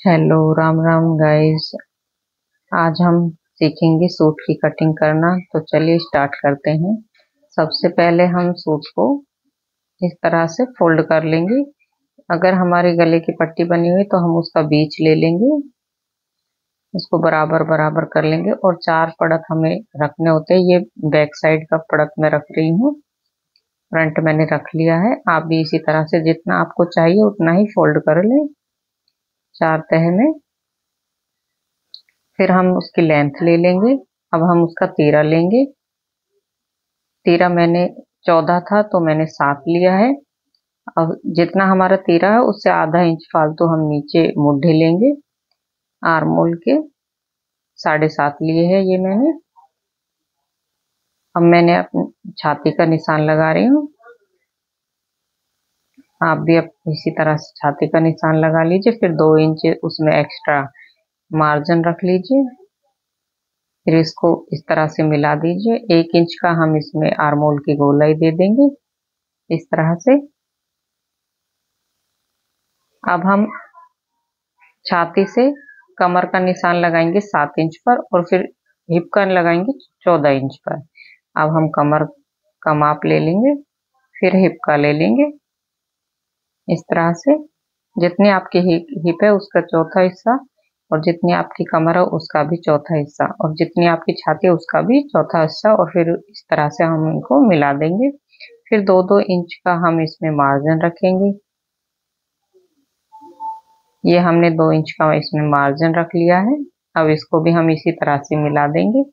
Hello, Ram Ram guys. आज हम सीखेंगे सूट की कटिंग करना। तो चलिए स्टार्ट करते हैं। सबसे पहले हम सूट को इस तरह से फोल्ड कर लेंगे। अगर हमारे गले की पट्टी बनी हुई तो हम उसका बीच ले लेंगे, उसको बराबर बराबर कर लेंगे और 4 पड़त हमें रखने होते हैं। ये बैक साइड का पड़त मैं रख रही हूँ, फ्रंट मैंने रख लिया है। आप भी इसी तरह से जितना आपको चाहिए उतना ही फोल्ड कर लें 4 तह में। फिर हम उसकी लेंथ ले लेंगे। अब हम उसका तीरा लेंगे। तीरा मैंने 14 था तो मैंने 7 लिया है। अब जितना हमारा तीरा है उससे आधा इंच फालतू हम नीचे मुड्ढे लेंगे। आर्मोल के 7.5 लिए है ये मैंने। अब मैंने अपनी छाती का निशान लगा रही हूँ। आप भी अब इसी तरह से छाती का निशान लगा लीजिए। फिर 2 इंच उसमें एक्स्ट्रा मार्जिन रख लीजिए। फिर इसको इस तरह से मिला दीजिए। 1 इंच का हम इसमें आर्मोल की गोलाई दे देंगे इस तरह से। अब हम छाती से कमर का निशान लगाएंगे 7 इंच पर और फिर हिप का लगाएंगे 14 इंच पर। अब हम कमर का माप ले लेंगे, फिर हिप का ले लेंगे इस तरह से। जितनी आपकी हिप है उसका चौथा हिस्सा, और जितनी आपकी कमर है उसका भी चौथा हिस्सा, और जितनी आपकी छाती है उसका भी चौथा हिस्सा। और फिर इस तरह से हम इनको मिला देंगे। फिर 2-2 इंच का हम इसमें मार्जिन रखेंगे। ये हमने 2 इंच का इसमें मार्जिन रख लिया है। अब इसको भी हम इसी तरह से मिला देंगे।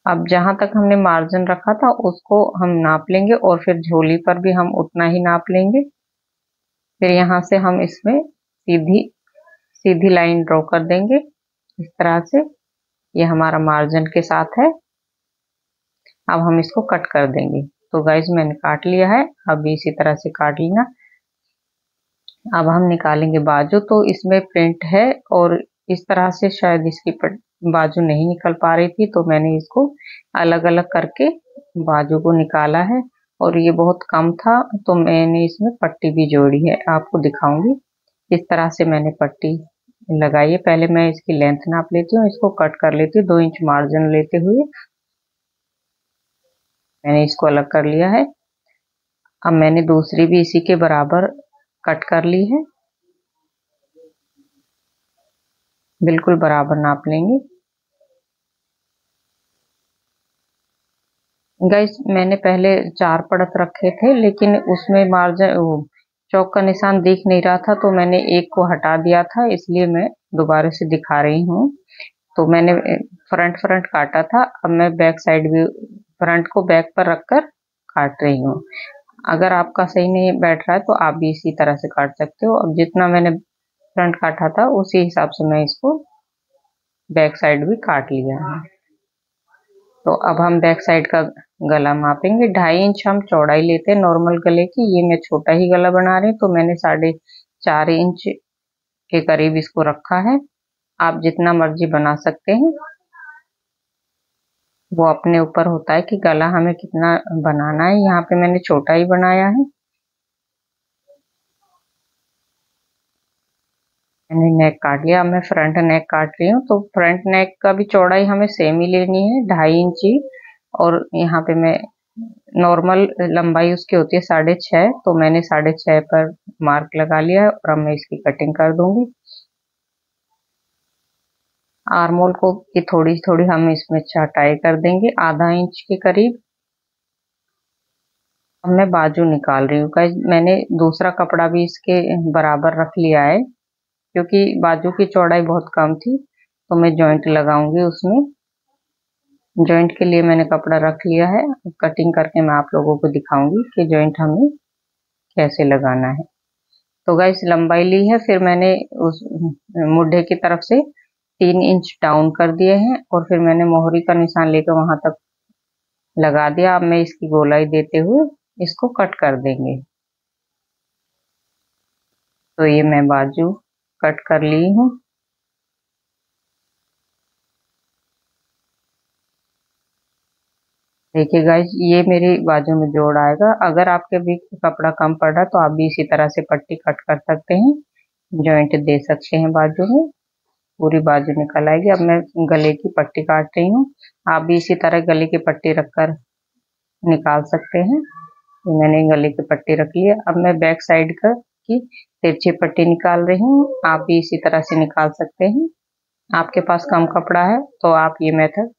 अब जहां तक हमने मार्जिन रखा था उसको हम नाप लेंगे और फिर झोली पर भी हम उतना ही नाप लेंगे। फिर यहाँ से हम इसमें सीधी सीधी लाइन ड्रॉ कर देंगे इस तरह से। ये हमारा मार्जिन के साथ है। अब हम इसको कट कर देंगे। तो गाइज मैंने काट लिया है, अब इसी तरह से काट लेना। अब हम निकालेंगे बाजू। तो इसमें प्रिंट है और इस तरह से शायद इसकी बाजू नहीं निकल पा रही थी, तो मैंने इसको अलग अलग करके बाजू को निकाला है। और ये बहुत कम था तो मैंने इसमें पट्टी भी जोड़ी है, आपको दिखाऊंगी। इस तरह से मैंने पट्टी लगाई है। पहले मैं इसकी लेंथ नाप लेती हूँ, इसको कट कर लेती हूँ 2 इंच मार्जिन लेते हुए। मैंने इसको अलग कर लिया है। अब मैंने दूसरी भी इसी के बराबर कट कर ली है, बिल्कुल बराबर नाप लेंगे। गाइस मैंने पहले 4 पड़त रखे थे, लेकिन उसमें मार्जिन चौक का निशान दिख नहीं रहा था तो मैंने एक को हटा दिया था, इसलिए मैं दोबारा से दिखा रही हूँ। तो मैंने फ्रंट फ्रंट काटा था, अब मैं बैक साइड भी फ्रंट को बैक पर रखकर काट रही हूँ। अगर आपका सही नहीं बैठ रहा है तो आप भी इसी तरह से काट सकते हो। अब जितना मैंने फ्रंट काटा था उसी हिसाब से मैं इसको बैक साइड भी काट लिया है। तो अब हम बैक साइड का गला मापेंगे। 2.5 इंच हम चौड़ाई लेते हैं नॉर्मल गले की। ये मैं छोटा ही गला बना रही हूँ तो मैंने 4.5 इंच के करीब इसको रखा है। आप जितना मर्जी बना सकते हैं, वो अपने ऊपर होता है कि गला हमें कितना बनाना है। यहाँ पे मैंने छोटा ही बनाया है। मैंने नेक काट लिया। अब मैं फ्रंट नेक काट रही हूँ। तो फ्रंट नेक का भी चौड़ाई हमें सेम ही लेनी है, 2.5 इंच ही। और यहाँ पे मैं नॉर्मल लंबाई उसकी होती है 6.5, तो मैंने 6.5 पर मार्क लगा लिया है। और अब मैं इसकी कटिंग कर दूंगी। आर्मोल को की थोड़ी थोड़ी हम इसमें छटाई कर देंगे, आधा इंच के करीब। अब मैं बाजू निकाल रही हूँ। गाइस मैंने दूसरा कपड़ा भी इसके बराबर रख लिया है, क्योंकि बाजू की चौड़ाई बहुत कम थी तो मैं जॉइंट लगाऊंगी उसमें। जॉइंट के लिए मैंने कपड़ा रख लिया है। कटिंग करके मैं आप लोगों को दिखाऊंगी कि जॉइंट हमें कैसे लगाना है। तो गाइस लंबाई ली है, फिर मैंने उस मुड्ढे की तरफ से 3 इंच डाउन कर दिए हैं और फिर मैंने मोहरी का निशान लेकर वहां तक लगा दिया। अब मैं इसकी गोलाई देते हुए इसको कट कर देंगे। तो ये मैं बाजू कट कर ली हूँ। देखिए गाइस ये मेरी बाजू में जोड़ आएगा। अगर आपके भी कपड़ा कम पड़ रहा है तो आप भी इसी तरह से पट्टी कट कर सकते हैं। जॉइंट दे सकते हैं बाजू में, पूरी बाजू निकल आएगी। अब मैं गले की पट्टी काट रही हूँ, आप भी इसी तरह गले की पट्टी रखकर निकाल सकते हैं। तो मैंने गले की पट्टी रख ली है। अब मैं बैक साइड की तिरछी पट्टी निकाल रही हूँ, आप भी इसी तरह से निकाल सकते हैं। आपके पास कम कपड़ा है तो आप ये मेथड